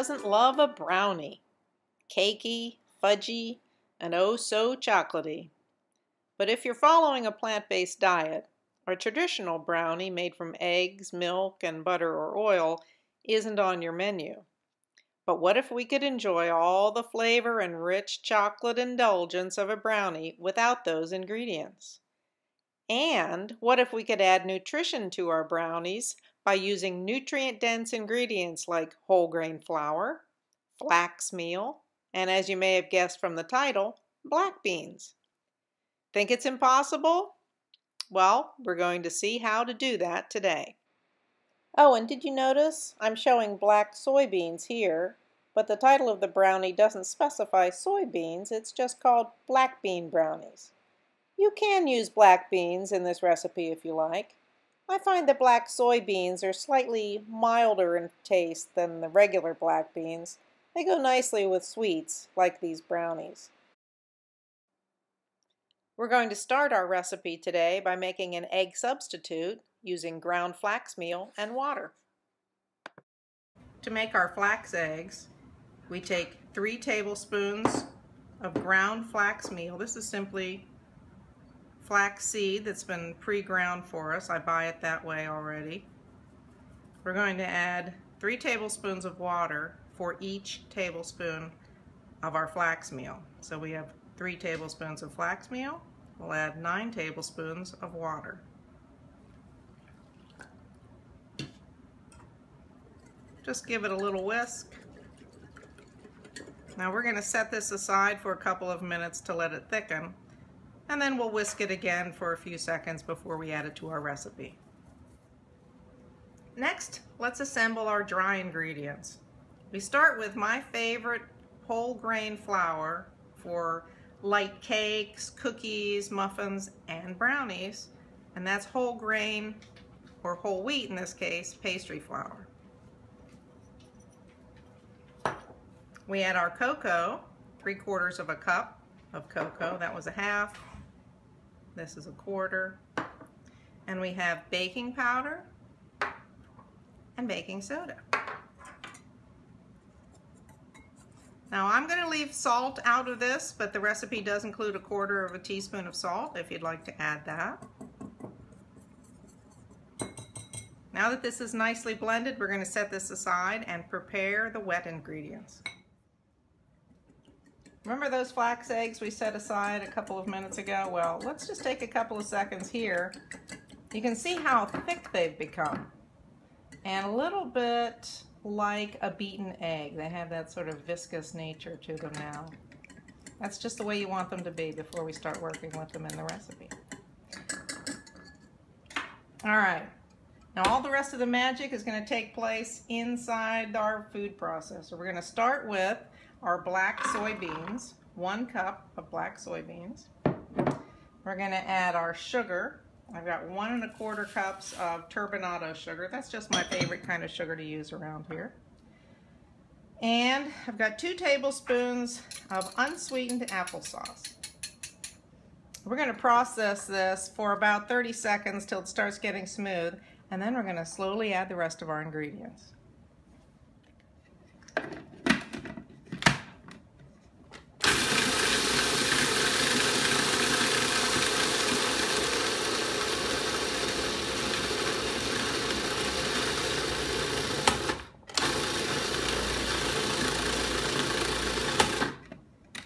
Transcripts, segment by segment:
doesn't love a brownie? Cakey, fudgy, and oh so chocolatey. But if you're following a plant-based diet, a traditional brownie made from eggs, milk, and butter or oil isn't on your menu. But what if we could enjoy all the flavor and rich chocolate indulgence of a brownie without those ingredients? And what if we could add nutrition to our brownies by using nutrient-dense ingredients like whole grain flour, flax meal, and as you may have guessed from the title, black beans? Think it's impossible? Well, we're going to see how to do that today. Oh, and did you notice I'm showing black soybeans here, but the title of the brownie doesn't specify soybeans, it's just called Black Bean Brownies. You can use black beans in this recipe if you like. I find that black soybeans are slightly milder in taste than the regular black beans. They go nicely with sweets like these brownies. We're going to start our recipe today by making an egg substitute using ground flax meal and water. To make our flax eggs, we take 3 tablespoons of ground flax meal. This is simply flax seed that's been pre-ground for us. I buy it that way already. We're going to add 3 tablespoons of water for each tablespoon of our flax meal. So we have 3 tablespoons of flax meal. We'll add 9 tablespoons of water. Just give it a little whisk. Now we're going to set this aside for a couple of minutes to let it thicken, and then we'll whisk it again for a few seconds before we add it to our recipe. Next, let's assemble our dry ingredients. We start with my favorite whole grain flour for light cakes, cookies, muffins, and brownies, and that's whole grain, or whole wheat in this case, pastry flour. We add our cocoa, 3/4 of a cup of cocoa. That was a half. This is a 1/4. And we have baking powder and baking soda. Now I'm going to leave salt out of this, but the recipe does include 1/4 teaspoon of salt if you'd like to add that. Now that this is nicely blended, we're going to set this aside and prepare the wet ingredients. Remember those flax eggs we set aside a couple of minutes ago? Well, let's just take a couple of seconds here. You can see how thick they've become, and a little bit like a beaten egg. They have that sort of viscous nature to them now. That's just the way you want them to be before we start working with them in the recipe. All right, now all the rest of the magic is going to take place inside our food processor. We're going to start with our black soybeans, 1 cup of black soybeans. We're going to add our sugar. I've got 1 1/4 cups of turbinado sugar. That's just my favorite kind of sugar to use around here. And I've got 2 tablespoons of unsweetened applesauce. We're going to process this for about 30 seconds till it starts getting smooth, and then we're going to slowly add the rest of our ingredients.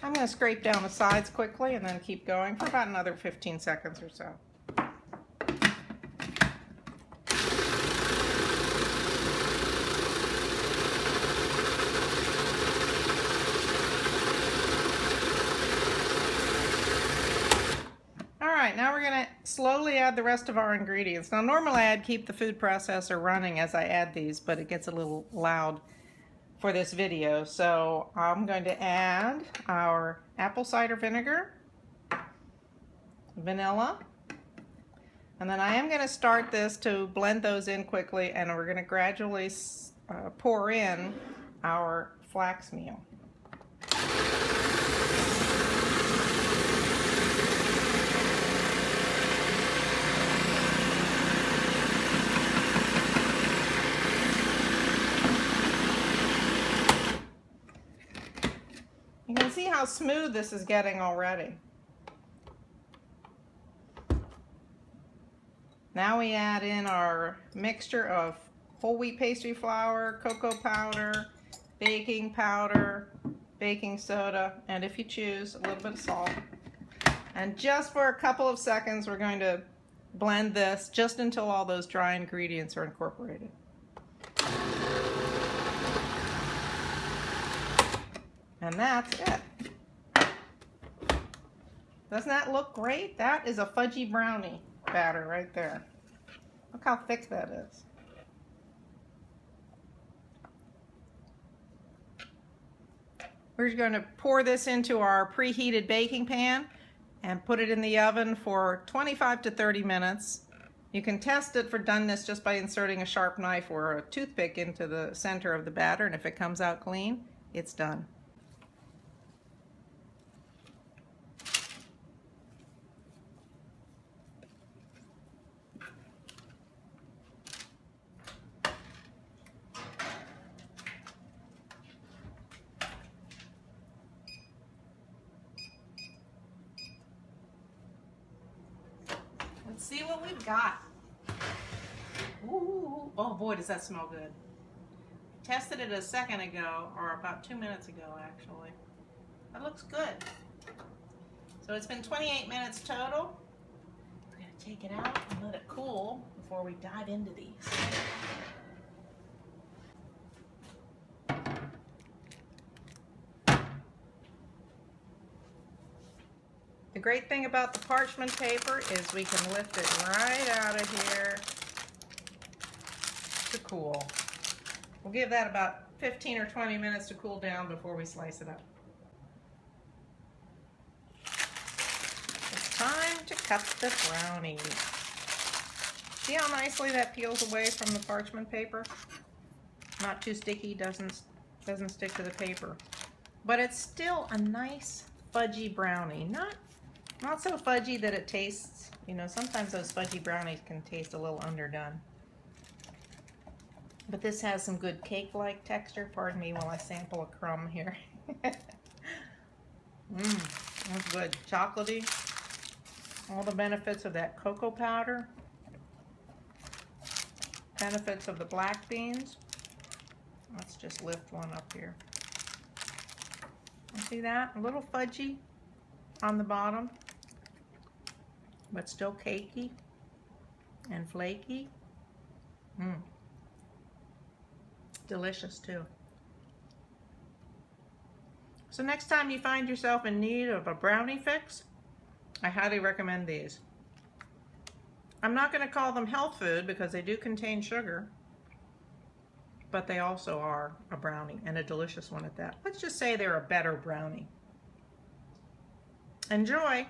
I'm going to scrape down the sides quickly and then keep going for about another 15 seconds or so. Alright, now we're going to slowly add the rest of our ingredients. Now normally I'd keep the food processor running as I add these, but it gets a little loud for this video, so I'm going to add our apple cider vinegar, vanilla, and then I am going to start this to blend those in quickly, and we're going to gradually pour in our flax meal. how smooth this is getting already. Now we add in our mixture of whole wheat pastry flour, cocoa powder, baking powder, baking soda, and if you choose, a little bit of salt. And just for a couple of seconds, we're going to blend this just until all those dry ingredients are incorporated. And that's it. Doesn't that look great? That is a fudgy brownie batter right there. Look how thick that is. We're going to pour this into our preheated baking pan and put it in the oven for 25 to 30 minutes. You can test it for doneness just by inserting a sharp knife or a toothpick into the center of the batter, and if it comes out clean, it's done. Let's see what we've got. Ooh, oh boy, does that smell good. Tested it a second ago, or about 2 minutes ago actually. That looks good. So it's been 28 minutes total. We're gonna take it out and let it cool before we dive into these. The great thing about the parchment paper is we can lift it right out of here to cool. We'll give that about 15 or 20 minutes to cool down before we slice it up. It's time to cut the brownie. See how nicely that peels away from the parchment paper? Not too sticky, doesn't stick to the paper. But it's still a nice fudgy brownie. Not so fudgy that it tastes, you know, sometimes those fudgy brownies can taste a little underdone. But this has some good cake-like texture. Pardon me while I sample a crumb here. That's good. Chocolatey. All the benefits of that cocoa powder. Benefits of the black beans. Let's just lift one up here. See that? A little fudgy on the bottom, but still cakey and flaky. Delicious too. So next time you find yourself in need of a brownie fix, I highly recommend these. I'm not going to call them health food because they do contain sugar, but they also are a brownie, and a delicious one at that. Let's just say they're a better brownie. Enjoy!